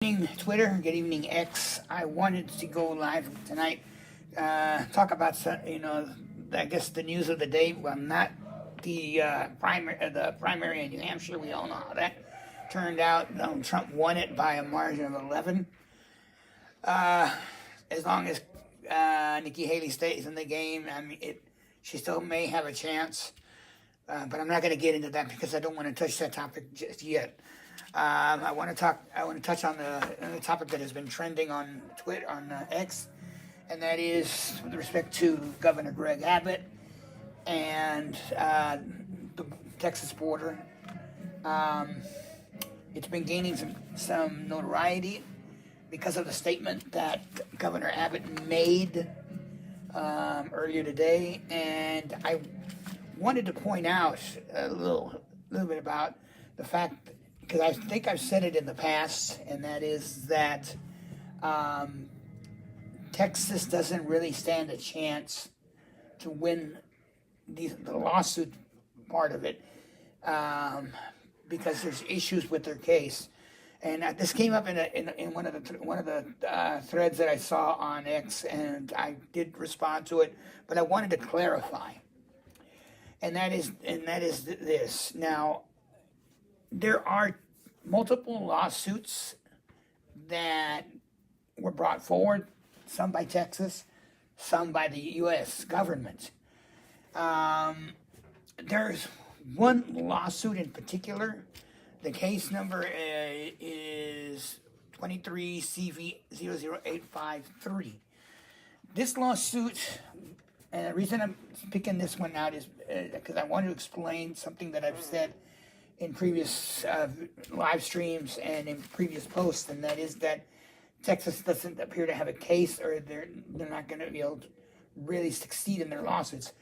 Good evening, Twitter. Good evening, X. I wanted to go live tonight, talk about I guess the news of the day. Well, not the primary in New Hampshire. We all know how that turned out. Trump won it by a margin of 11. As long as Nikki Haley stays in the game, she still may have a chance. But I'm not going to get into that because I don't want to touch that topic just yet. I want to touch on the topic that has been trending on Twitter, on X, and that is with respect to Governor Greg Abbott and the Texas border. It's been gaining some notoriety because of the statement that Governor Abbott made earlier today, and I wanted to point out a little bit about the fact, because I think I've said it in the past, and that is that Texas doesn't really stand a chance to win the lawsuit part of it because there's issues with their case. And this came up in one of the threads that I saw on X, and I did respond to it, but I wanted to clarify. And that is this. Now, there are multiple lawsuits that were brought forward, some by Texas, some by the U.S. government. There's one lawsuit in particular. The case number is 23CV00853. This lawsuit, and the reason I'm picking this one out is because I want to explain something that I've said in previous live streams and in previous posts, and that is that Texas doesn't appear to have a case, or they're not going to be able to really succeed in their lawsuits.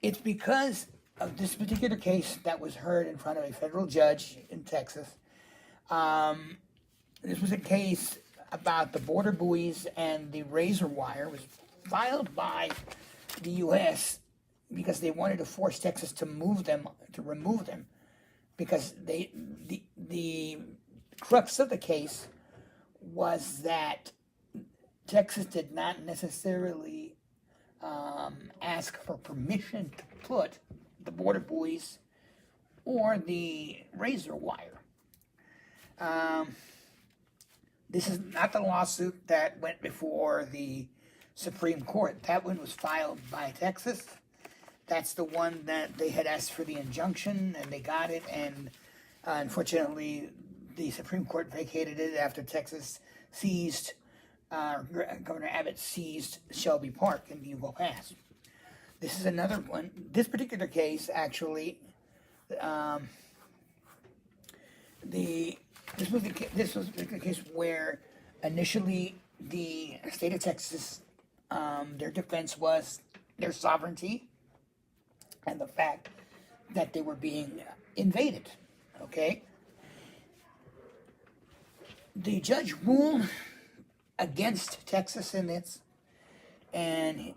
It's because of this particular case that was heard in front of a federal judge in Texas. This was a case about the border buoys and the razor wire. It was filed by the U.S. because they wanted to force Texas to remove them, because the crux of the case was that Texas did not necessarily ask for permission to put the border buoys or the razor wire. This is not the lawsuit that went before the Supreme Court. That one was filed by Texas. That's the one that they had asked for the injunction, and they got it, and unfortunately, the Supreme Court vacated it after Texas seized, Governor Abbott seized Shelby Park in Bugle Pass. This is another one. This particular case, actually, this was the case where initially the state of Texas, their defense was their sovereignty and the fact that they were being invaded, okay? The judge ruled against Texas in this, and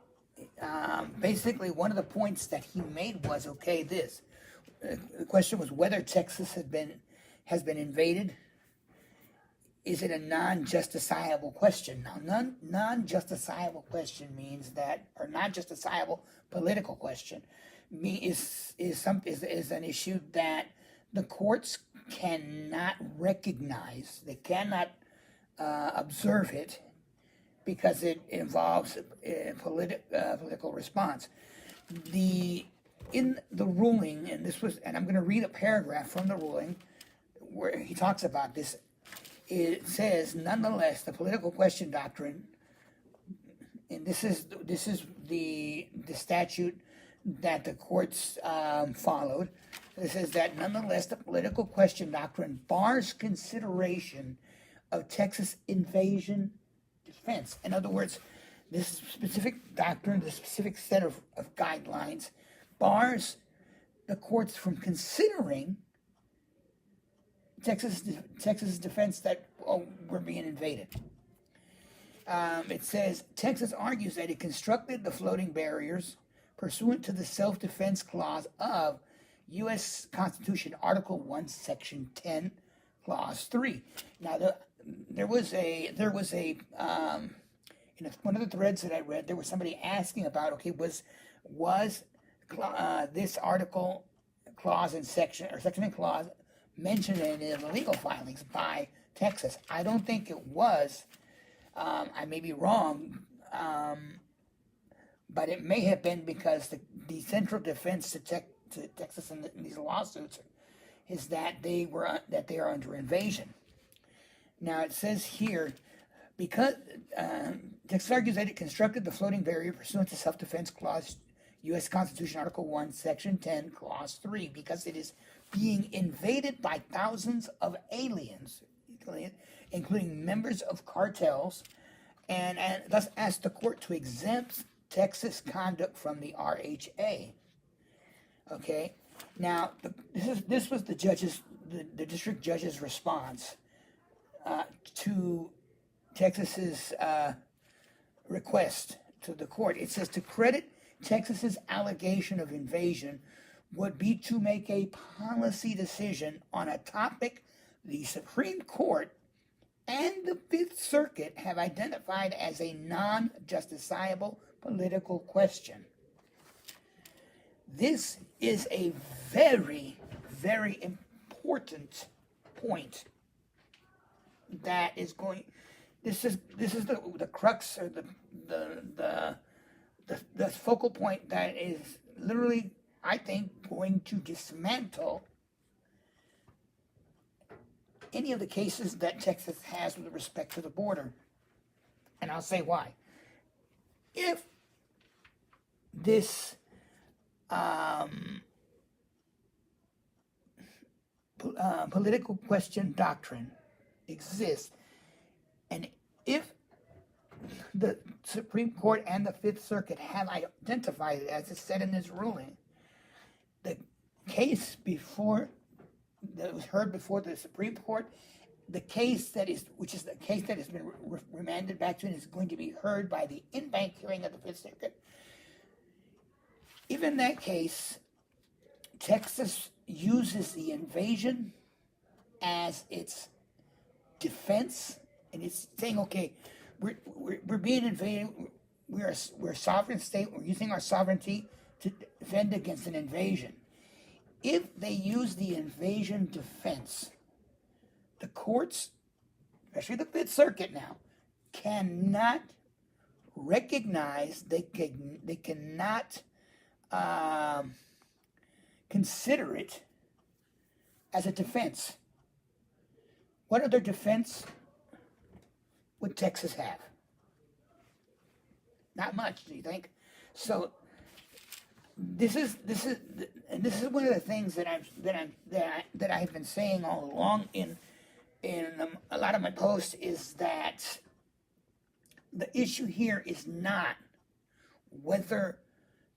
basically one of the points that he made was, okay, the question was whether Texas has been invaded. Is it a non-justiciable question? Now, non-justiciable question means that, or non-justiciable political question, is an issue that the courts cannot recognize. They cannot observe it because it involves a political response. In the ruling, and I'm going to read a paragraph from the ruling where he talks about this. It says, nonetheless, the political question doctrine, and this is the statute that the courts followed. It says that nonetheless, the political question doctrine bars consideration of Texas invasion defense. In other words, this specific doctrine, this specific set of guidelines, bars the courts from considering Texas defense that we're being invaded. It says, Texas argues that it constructed the floating barriers pursuant to the self-defense clause of U.S. Constitution, Article 1, Section 10, Clause 3. Now, there was a in one of the threads that I read, there was somebody asking about, okay, was this article clause and section, or section and clause, mentioned in the legal filings by Texas? I don't think it was. I may be wrong, but it may have been because the central defense to Texas in these lawsuits is that they are under invasion. Now it says here, because Texas argues that it constructed the floating barrier pursuant to self-defense clause, U.S. Constitution, Article 1, Section 10, Clause 3, because it is being invaded by thousands of aliens, including members of cartels, and thus asked the court to exempt Texas conduct from the RHA. Okay, now this was the district judge's response to Texas's request to the court. It says to credit Texas's allegation of invasion would be to make a policy decision on a topic the Supreme Court and the Fifth Circuit have identified as a non-justiciable political question. This is a very, very important point that is going. This is the crux, or the focal point that is literally, I think, going to dismantle any of the cases that Texas has with respect to the border. And I'll say why. If this political question doctrine exists, and if the Supreme Court and the Fifth Circuit have identified it, as it's said in this ruling, the case that was heard before the Supreme Court, the case which is the case that has been remanded back to and is going to be heard by the in-bank hearing of the Fifth Circuit. Even in that case, Texas uses the invasion as its defense, and it's saying, okay, we're being invaded. We're a sovereign state. We're using our sovereignty to defend against an invasion. If they use the invasion defense, the courts, especially the Fifth Circuit now, cannot recognize, they cannot consider it as a defense. What other defense would Texas have? Not much, do you think? So this is one of the things that I've been saying all along in a lot of my posts, is that the issue here is not whether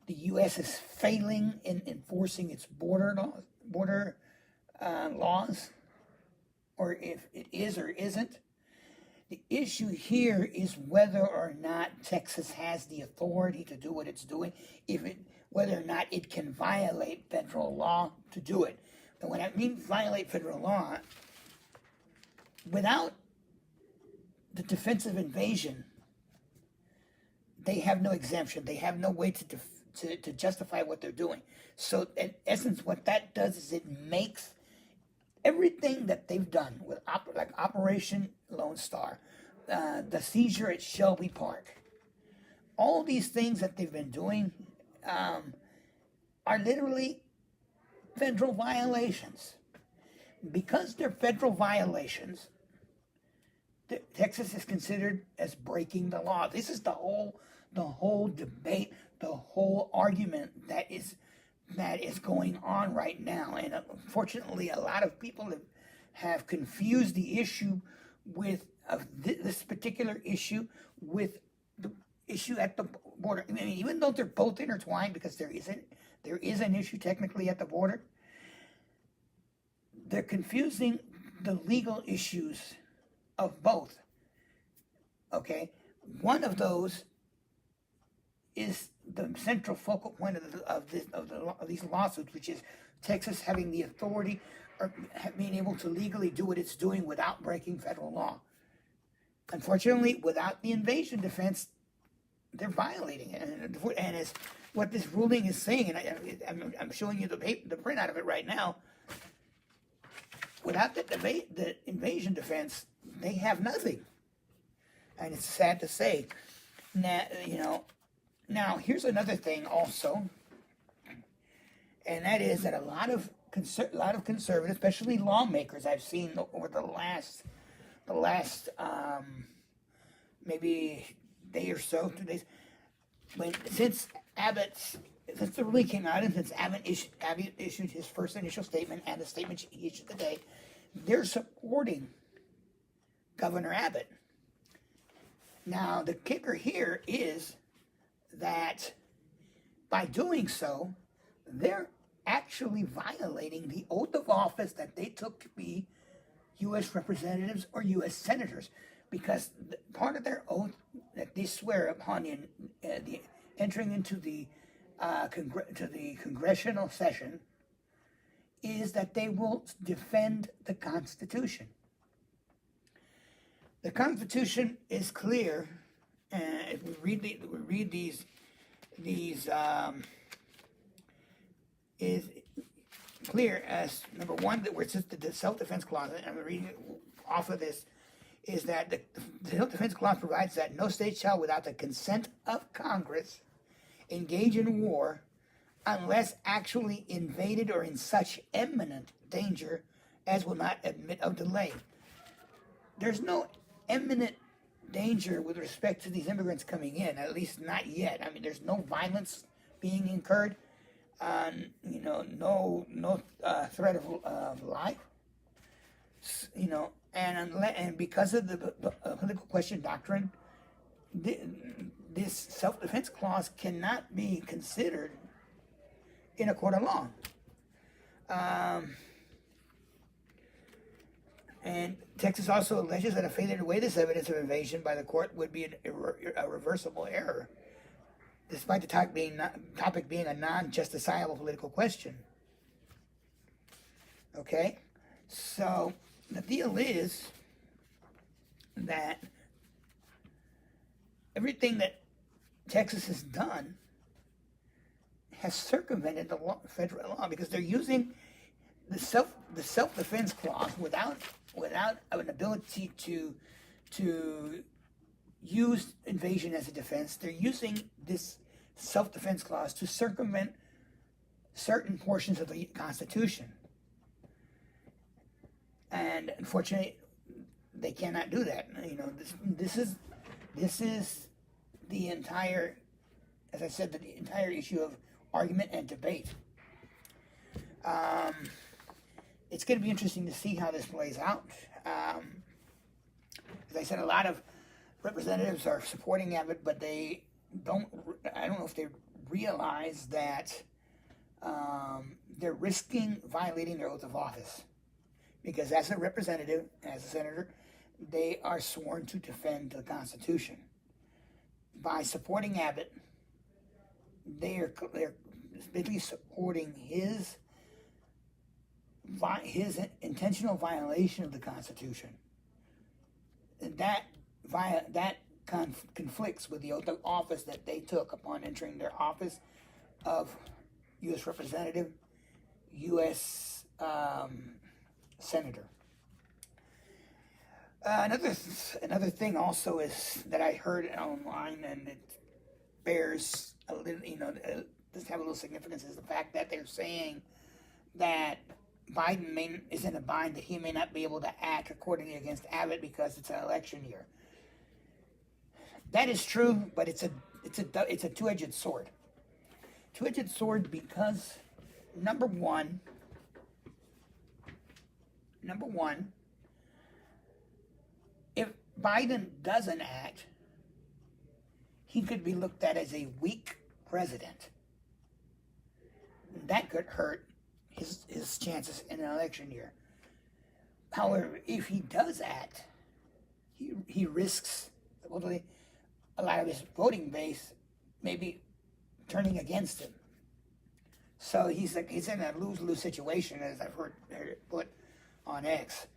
the U.S. is failing in enforcing its border laws, or if it is or isn't. The issue here is whether or not Texas has the authority to do what it's doing, whether or not it can violate federal law to do it. And when I mean violate federal law, without the defensive invasion, they have no exemption. They have no way to justify what they're doing. So in essence, what that does is it makes everything that they've done with like Operation Lone Star, the seizure at Shelby Park, all these things that they've been doing are literally federal violations. Because they're federal violations, Texas is considered as breaking the law. This is the whole debate, the whole argument that is going on right now. And unfortunately, a lot of people have confused the issue this particular issue with the issue at the border. I mean, even though they're both intertwined, because there is an issue technically at the border, they're confusing the legal issues of both. Okay, one of those is the central focal point of these lawsuits, which is Texas having the authority or being able to legally do what it's doing without breaking federal law. unfortunately, without the invasion defense, they're violating it. And as what this ruling is saying, and I'm showing you the print out of it right now, without the invasion defense, they have nothing. And it's sad to say. Now, now here's another thing also, and that is that a lot of conservatives, especially lawmakers, I've seen over the last maybe day or so, 2 days, since the ruling came out, and since Abbott issued his first initial statement and the statement he issued today, they're supporting Governor Abbott. Now, the kicker here is that by doing so, they're actually violating the oath of office that they took to be U.S. representatives or U.S. senators, because part of their oath that they swear upon in the entering into the congressional session is that they will defend the Constitution. The Constitution is clear, and if we read these is clear as number one, that where it says the self-defense clause, and I'm reading it off of this, is that the self-defense clause provides that no state shall, without the consent of Congress, engage in war unless actually invaded or in such imminent danger as will not admit of delay. There's no imminent danger with respect to these immigrants coming in, at least not yet. I mean, there's no violence being incurred, no threat of life, and because of the political question doctrine, this self-defense clause cannot be considered in a court of law. And Texas also alleges that a failure to weigh this evidence of invasion by the court would be a reversible error, despite the topic being a non-justiciable political question. Okay? So, the deal is that everything that Texas has done has circumvented the federal law, because they're using the self-defense clause without an ability to use invasion as a defense. They're using this self-defense clause to circumvent certain portions of the Constitution, and unfortunately, they cannot do that. This is the entire, as I said, the entire issue of argument and debate. It's going to be interesting to see how this plays out. As I said, a lot of representatives are supporting Abbott, but I don't know if they realize that they're risking violating their oath of office. Because as a representative, as a senator, they are sworn to defend the Constitution. By supporting Abbott, they're basically supporting his intentional violation of the Constitution. And that conflicts with the oath of office that they took upon entering their office of U.S. Representative, U.S. Senator. Another thing also is that I heard online, and it bears a little, does have a little significance, is the fact that they're saying that Biden is in a bind, that he may not be able to act accordingly against Abbott because it's an election year. That is true, but it's a two-edged sword. Two-edged sword because number one, if Biden doesn't act, he could be looked at as a weak president. That could hurt his chances in an election year. However, if he does act, he risks supposedly a lot of his voting base maybe turning against him. So he's in a lose-lose situation, as I've heard it put on X.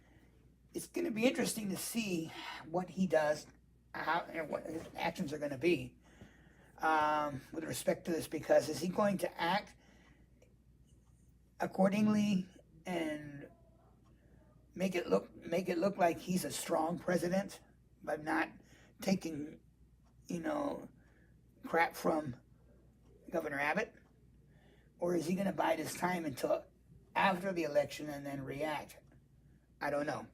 it's going to be interesting to see what he does, how and what his actions are going to be with respect to this. Because is he going to act accordingly and make it look like he's a strong president by not taking, you know, crap from Governor Abbott? Or is he going to bide his time until after the election and then react? I don't know.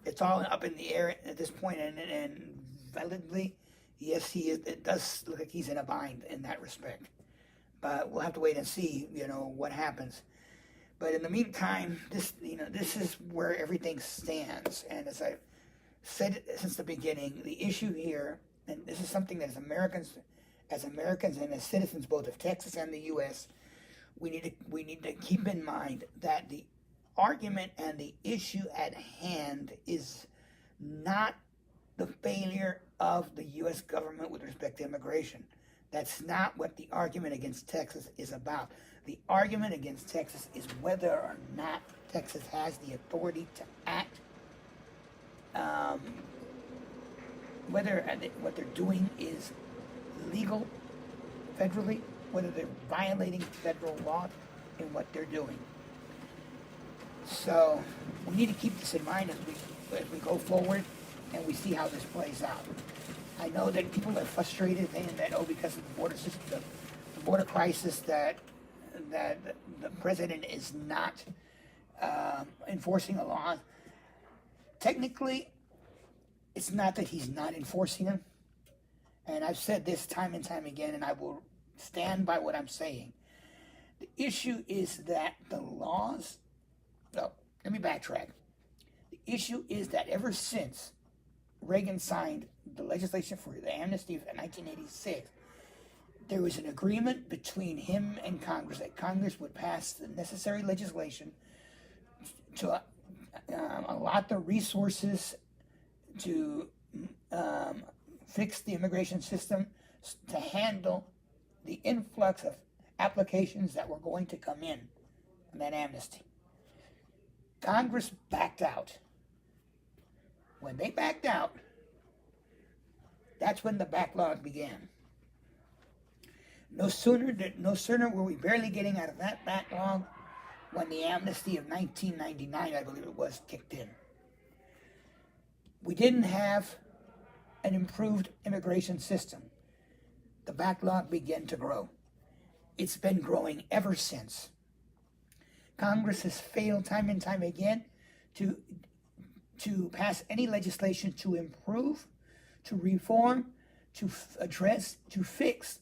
It's all up in the air at this point, and validly, yes, he is. It does look like he's in a bind in that respect. But we'll have to wait and see, you know, what happens. But in the meantime, this is where everything stands. And as I've said it since the beginning, the issue here, and this is something that as Americans and as citizens both of Texas and the U.S., we need to keep in mind that the argument and the issue at hand is not the failure of the U.S. government with respect to immigration. That's not what the argument against Texas is about. The argument against Texas is whether or not Texas has the authority to act, whether what they're doing is legal federally, whether they're violating federal law in what they're doing. So we need to keep this in mind as we go forward and we see how this plays out. I know that people are frustrated saying that, because of the border system, the border crisis, that the president is not enforcing the law. Technically, it's not that he's not enforcing them. And I've said this time and time again, and I will stand by what I'm saying. The issue is that the laws, let me backtrack. The issue is that ever since Reagan signed the legislation for the amnesty of 1986, there was an agreement between him and Congress that Congress would pass the necessary legislation to allot the resources to fix the immigration system to handle the influx of applications that were going to come in on that amnesty. Congress backed out. When they backed out, that's when the backlog began. No sooner were we barely getting out of that backlog when the amnesty of 1999, I believe it was, kicked in. We didn't have an improved immigration system. The backlog began to grow. It's been growing ever since. Congress has failed time and time again to pass any legislation to improve, to reform, to address, to fix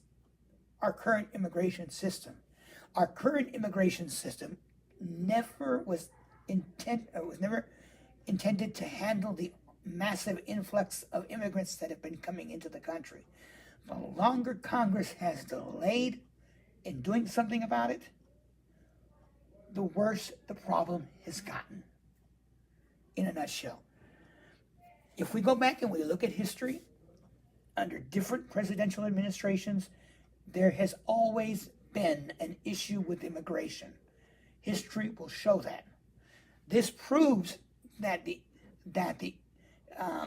our current immigration system. Our current immigration system never was never intended to handle the massive influx of immigrants that have been coming into the country. The longer Congress has delayed in doing something about it, the worse the problem has gotten, in a nutshell. If we go back and we look at history, under different presidential administrations, there has always been an issue with immigration. History will show that. This proves that the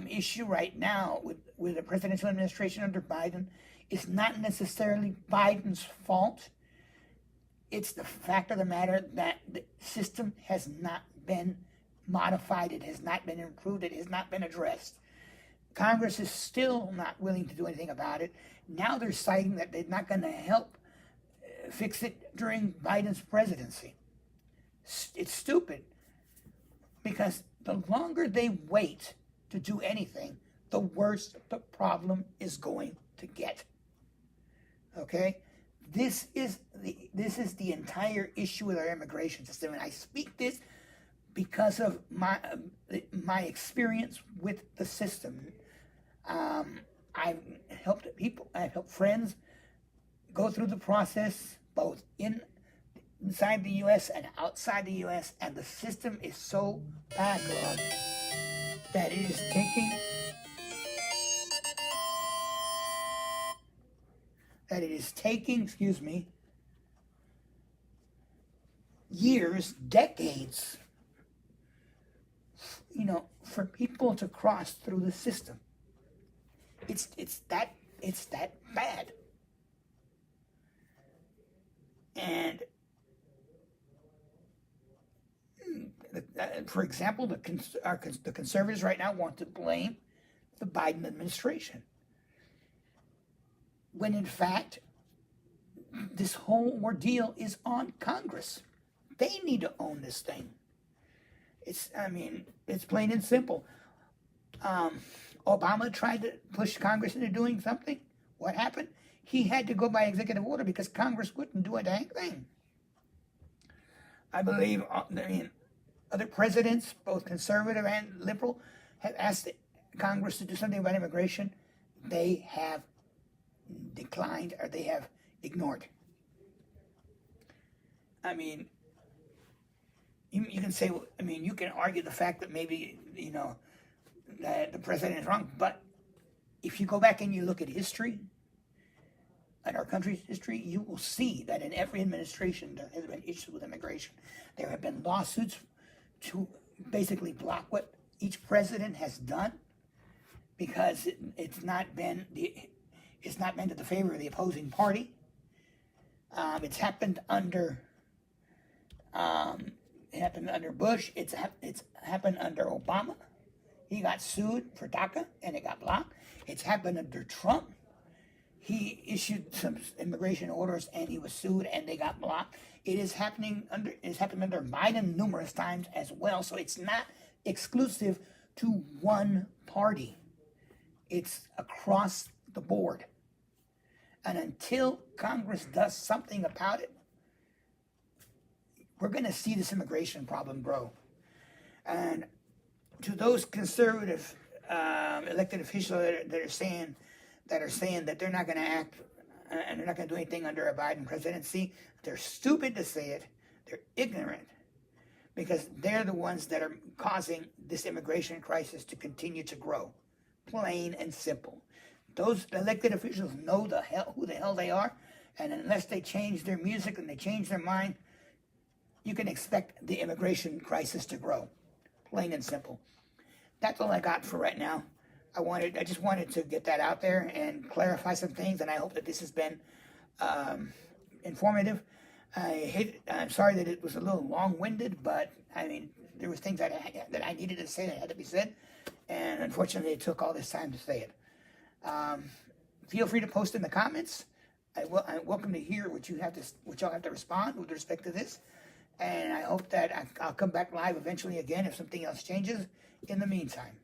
issue right now with the presidential administration under Biden is not necessarily Biden's fault. It's the fact of the matter that the system has not been modified, it has not been improved, it has not been addressed. Congress is still not willing to do anything about it. Now they're citing that they're not going to help fix it during Biden's presidency. It's stupid, because the longer they wait to do anything, the worse the problem is going to get. Okay? This is the entire issue with our immigration system, and I speak this because of my experience with the system. I've helped friends go through the process, both inside the U.S. and outside the U.S., and the system is so backlogged that it is taking years, decades, for people to cross through the system. It's that bad. And for example, the conservatives right now want to blame the Biden administration, when in fact this whole ordeal is on Congress. They need to own this thing. It's plain and simple. Obama tried to push Congress into doing something. What happened? He had to go by executive order because Congress wouldn't do a dang thing. I believe, other presidents, both conservative and liberal, have asked Congress to do something about immigration. They have declined, or they have ignored. You can say, you can argue the fact that maybe, that the president is wrong, but if you go back and you look at history, at our country's history, you will see that in every administration there has been issues with immigration. There have been lawsuits to basically block what each president has done, because it's not been to the favor of the opposing party. It's happened under Bush. It's happened under Obama. He got sued for DACA and it got blocked. It's happened under Trump. He issued some immigration orders and he was sued and they got blocked. It's happened under Biden numerous times as well. So it's not exclusive to one party. It's across the board. And until Congress does something about it, we're going to see this immigration problem grow. And to those conservative elected officials that are saying that they're not going to act and they're not going to do anything under a Biden presidency, they're stupid to say it. They're ignorant, because they're the ones that are causing this immigration crisis to continue to grow. Plain and simple. Those elected officials know who the hell they are, and unless they change their music and they change their mind, you can expect the immigration crisis to grow. Plain and simple. That's all I got for right now. I just wanted to get that out there and clarify some things, and I hope that this has been informative. I'm sorry that it was a little long-winded, but there was things that I needed to say that had to be said, and unfortunately it took all this time to say it. Feel free to post in the comments. I'm welcome to hear what y'all have to respond with respect to this, and I hope that I'll come back live eventually again if something else changes. In the meantime,